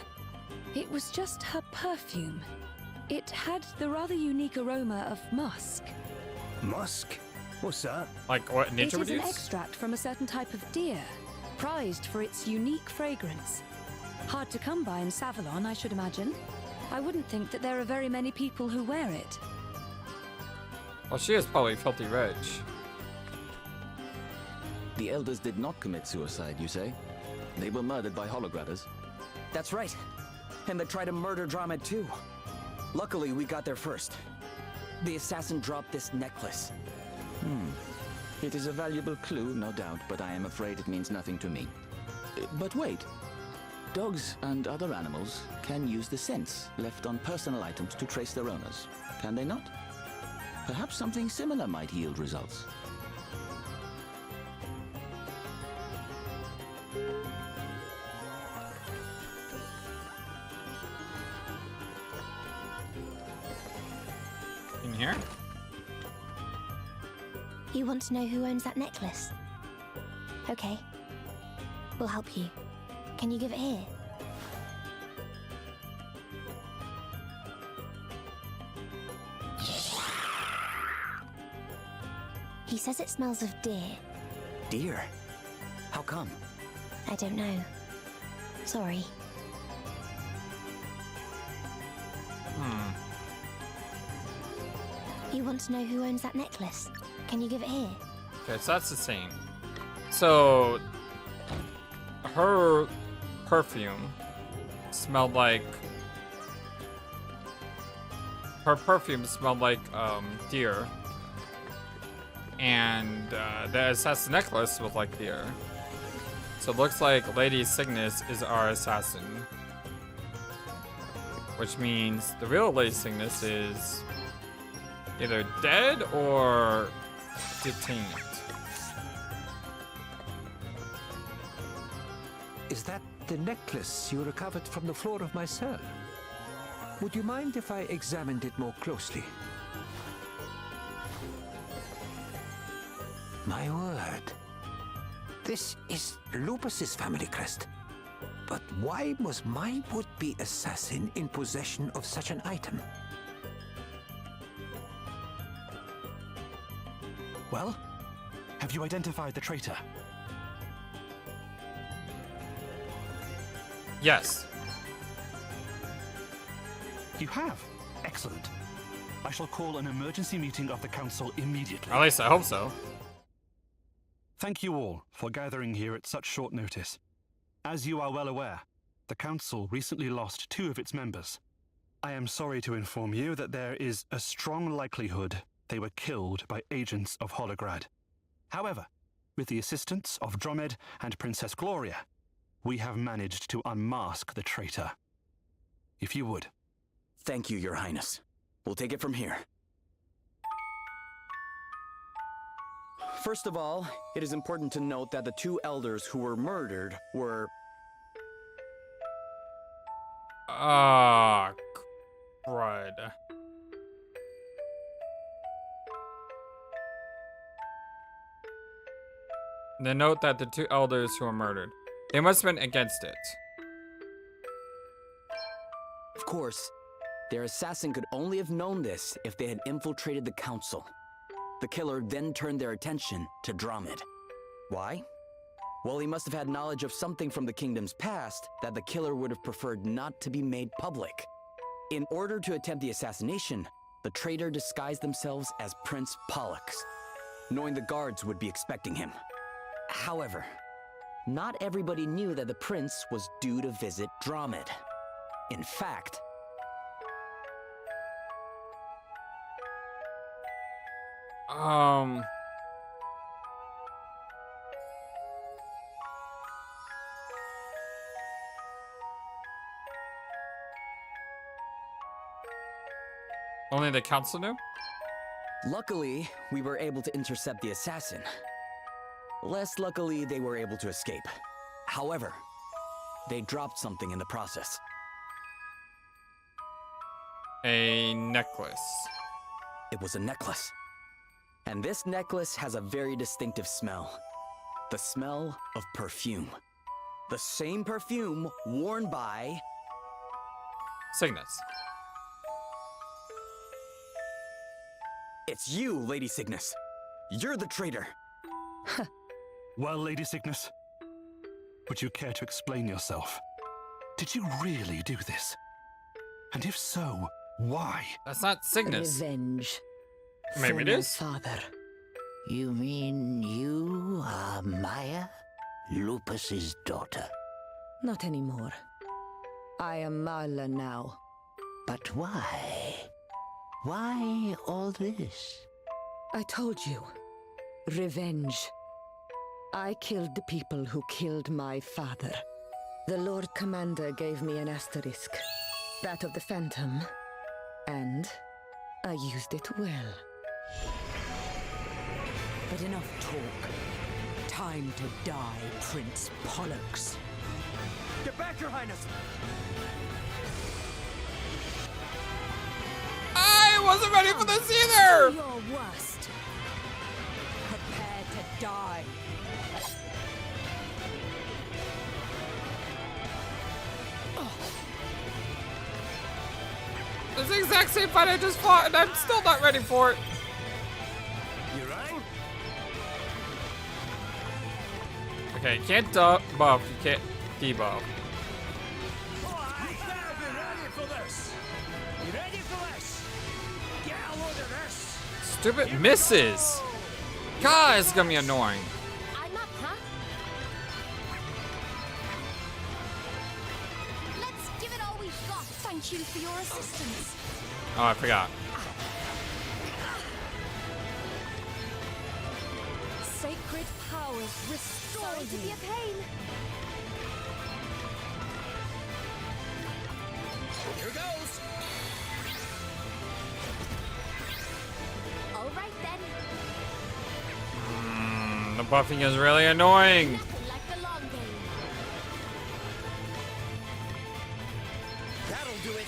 It was just her perfume. It had the rather unique aroma of musk. Musk? What's that? Like what It nature would is an use? extract from a certain type of deer, prized for its unique fragrance. Hard to come by in Savalon, I should imagine. I wouldn't think that there are very many people who wear it. Well, she is probably filthy rich. The elders did not commit suicide, you say? They were murdered by holograders. That's right. And they tried to murder Dromed too. Luckily, we got there first. The assassin dropped this necklace. It is a valuable clue, no doubt, but I am afraid it means nothing to me. But wait. Dogs and other animals can use the scents left on personal items to trace their owners, can they not? Perhaps something similar might yield results. In here? You want to know who owns that necklace? Okay. We'll help you. Can you give it here? He says it smells of deer. Deer? How come? I don't know. Sorry. You want to know who owns that necklace? Can you give it here? Okay, so that's the same. So her perfume smelled like deer, and the assassin necklace was like deer. So it looks like Lady Cygnus is our assassin, which means the real Lady Cygnus is either dead or detained. Is that the necklace you recovered from the floor of my cell? Would you mind if I examined it more closely? My word. This is Lupus's family crest. But why was my would-be assassin in possession of such an item? Well, have you identified the traitor? Yes. You have? Excellent. I shall call an emergency meeting of the council immediately. At least I hope so. Thank you all for gathering here at such short notice. As you are well aware, the council recently lost 2 of its members. I am sorry to inform you that there is a strong likelihood they were killed by agents of Holograd. However, with the assistance of Dromed and Princess Gloria, we have managed to unmask the traitor. If you would. Thank you, Your Highness. We'll take it from here. First of all, it is important to note that the 2 elders who were murdered were... Crud. The note that the 2 elders who were murdered, they must have been against it. Of course, their assassin could only have known this if they had infiltrated the council. The killer then turned their attention to Dromed. Why? Well, he must have had knowledge of something from the kingdom's past that the killer would have preferred not to be made public. In order to attempt the assassination, the traitor disguised themselves as Prince Pollux, knowing the guards would be expecting him. However, not everybody knew that the prince was due to visit Dromed. In fact, only the council knew? luckily, we were able to intercept the assassin. Less luckily, they were able to escape. However, they dropped something in the process. A necklace. It was a necklace. And this necklace has a very distinctive smell. The smell of perfume. The same perfume worn by... Cygnus. It's you, Lady Cygnus. You're the traitor. Well, Lady Cygnus, would you care to explain yourself? Did you really do this? And if so, why? That's not Cygnus. Revenge. Maybe it is. Father. You mean you are Maya, Lupus's daughter? Not anymore. I am Marla now. But why? Why all this? I told you. Revenge. I killed the people who killed my father. The Lord Commander gave me an asterisk, that of the Phantom, and I used it well. But enough talk. Time to die, Prince Pollux. Get back, Your Highness! I wasn't ready for this either. Do your worst. Prepare to die. It's the exact same fight I just fought, and I'm still not ready for it. You rang? Okay, you can't buff, you can't debuff. You better be ready for this. You ready for this? Get a load of this. Stupid misses. God, it's gonna be annoying. I'm up, huh? Let's give it all we've got. Thank you for your assistance. Oh, I forgot. Sacred powers restore Sorry to be a pain. Here goes. All right then. The buffing is really annoying. Nothing like the long game. That'll do it.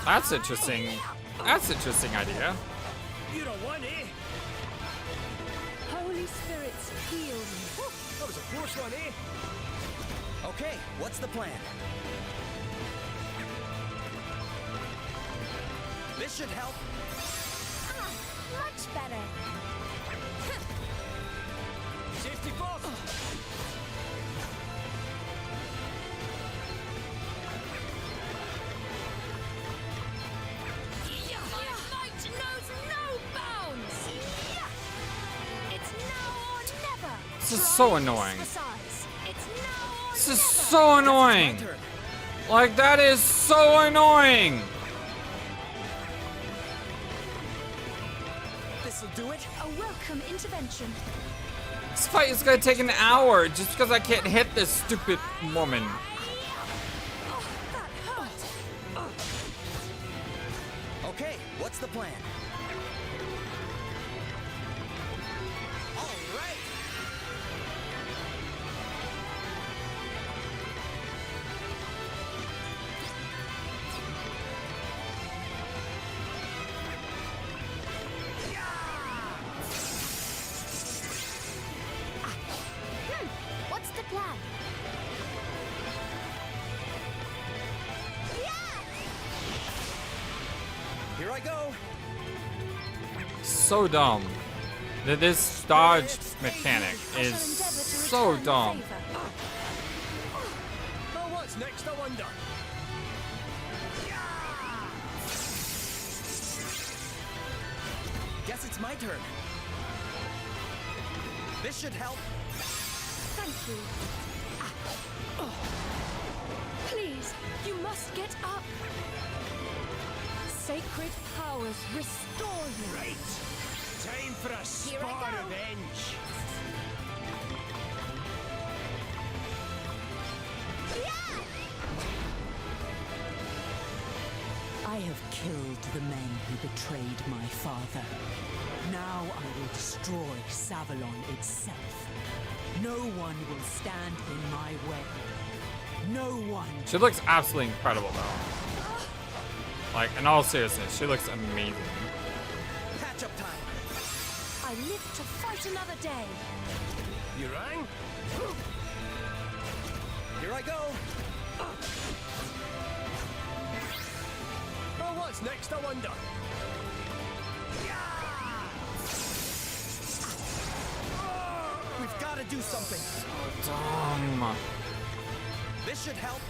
That's interesting. That's an interesting idea. You don't want it. Holy spirits, heal me. That was a close one, eh? Okay, what's the plan? This should help. Much better. Safety first. My might knows no bounds. It's now or never. This is so annoying. It's now or This is so annoying. Like, that is so annoying. This'll do it. A welcome intervention. This fight is gonna take an hour just because I can't hit this stupid woman. Okay, what's the plan? All right. What's the plan? Here I go. So dumb. This dodge mechanic is so dumb. Now what's next, I wonder? Guess it's my turn. This should help. Thank you. Please, you must get up. Sacred powers restore you. Right. Time for a Here I spar go. revenge. I have killed the men who betrayed my father. Now I will destroy Savalon itself. No one will stand in my way. No one. She looks absolutely incredible though. Like, in all seriousness, she looks amazing. Patch up time. I live to fight another day. You rang? Here I go. Now what's next, I wonder? We've got to do something. Dumb. This should help.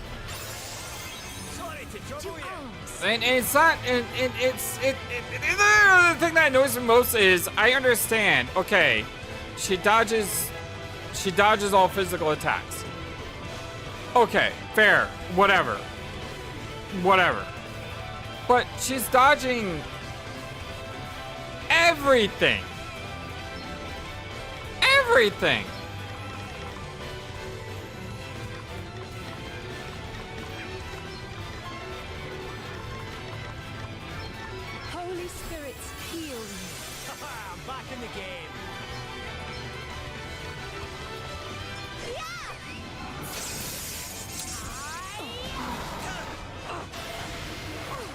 Sorry to trouble you. And it's not. The thing that annoys me most is I understand. Okay, she dodges all physical attacks. Okay, fair, whatever. But she's dodging everything. Everything. Holy spirits heal me. I'm back in the game.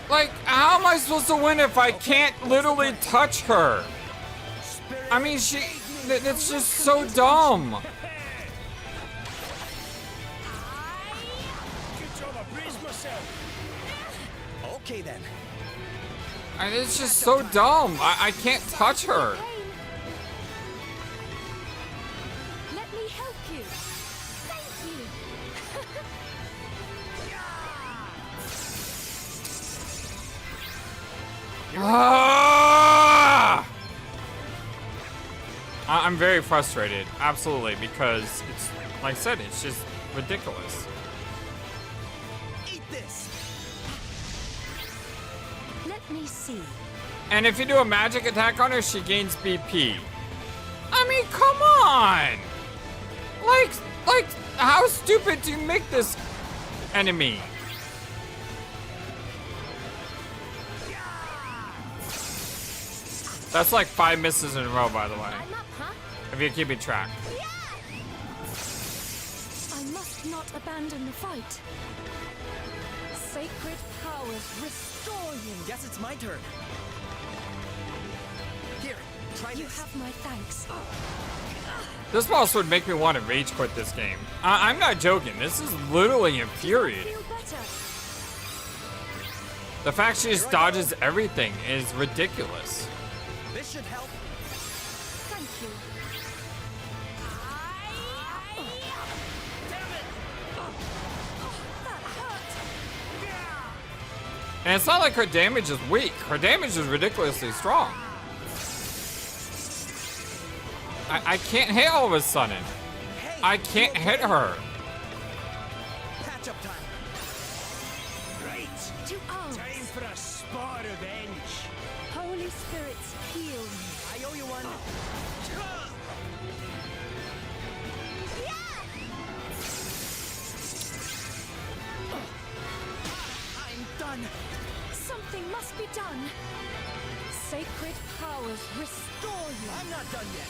Like, how am I supposed to win if I can't literally touch her? I mean, it's just so dumb. Okay then. And it's just so dumb. I can't touch her. Let me help you. Thank you. Ah! I'm very frustrated, absolutely, because it's, like I said, it's just ridiculous. Eat this. Let me see. And if you do a magic attack on her, she gains BP. I mean, come on! Like, how stupid do you make this enemy? That's like 5 misses in a row, by the way. I'm up, huh? If you're keeping track. I must not abandon the fight. Sacred powers restore you. Guess it's my turn. Here, try this. You have my thanks. This boss would make me want to rage quit this game. I'm not joking. This is literally infuriating. Feel better. The fact she just dodges everything is ridiculous. This should help. Thank you. Damn it! That hurt. And it's not like her damage is weak. Her damage is ridiculously strong. I can't hit all of a sudden. I can't hit her. Patch up time. Right. To arms. Time for a spot revenge. Holy spirits, heal me. I owe you one. I'm done. Something must be done. Sacred powers restore you. I'm not done yet.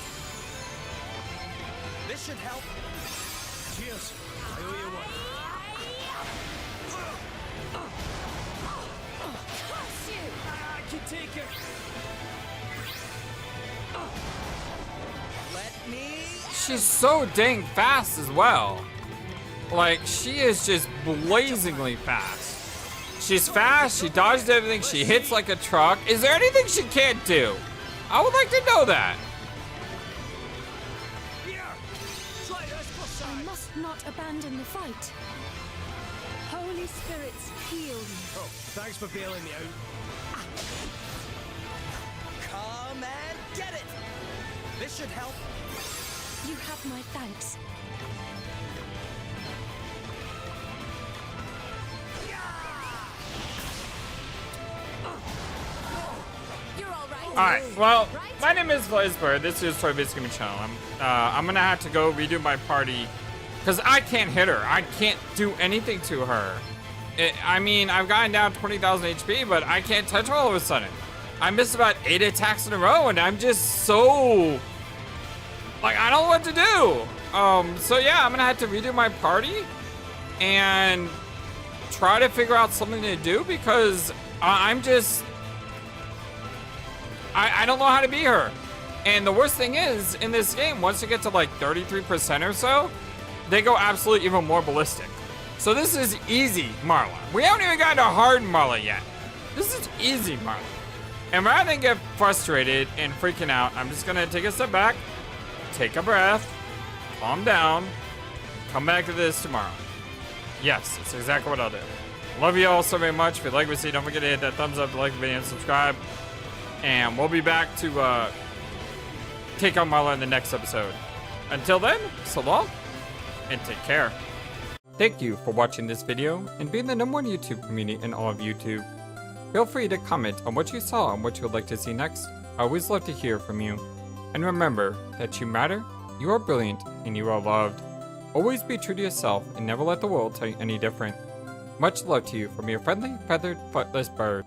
This should help. Cheers. I owe you one. Curse you! I can take it. Let me. She's so dang fast as well. Like, she is just blazingly fast. She's fast, she dodges everything, she hits like a truck. Is there anything she can't do? I would like to know that. Here. Try this for I size. must not abandon the fight. Holy spirits, heal me. Oh, thanks for bailing me out. Come and get it. This should help. You have my thanks. You're all right. Alright, well, my name is FlightlessBird. This is Toy Biz Gaming Channel. I'm gonna have to go redo my party because I can't hit her. I can't do anything to her. I mean, I've gotten down 20,000 HP, but I can't touch her all of a sudden. I missed about 8 attacks in a row, and I'm just so... like, I don't know what to do. So yeah, I'm gonna have to redo my party and try to figure out something to do because I'm just... I don't know how to beat her. And the worst thing is, in this game, once you get to like 33% or so, they go absolutely even more ballistic. So this is easy Marla. We haven't even gotten to hard Marla yet. This is easy Marla. And rather than get frustrated and freaking out, I'm just gonna take a step back, take a breath, calm down, come back to this tomorrow. Yes, that's exactly what I'll do. Love you all so very much. If you like what you see, don't forget to hit that thumbs up, like the video, and subscribe. And we'll be back to take on Marla in the next episode. Until then, so long, and take care. Thank you for watching this video and being the #1 YouTube community in all of YouTube. Feel free to comment on what you saw and what you would like to see next. I always love to hear from you. And remember that you matter, you are brilliant, and you are loved. Always be true to yourself and never let the world tell you any different. Much love to you from your friendly, feathered, flightless bird.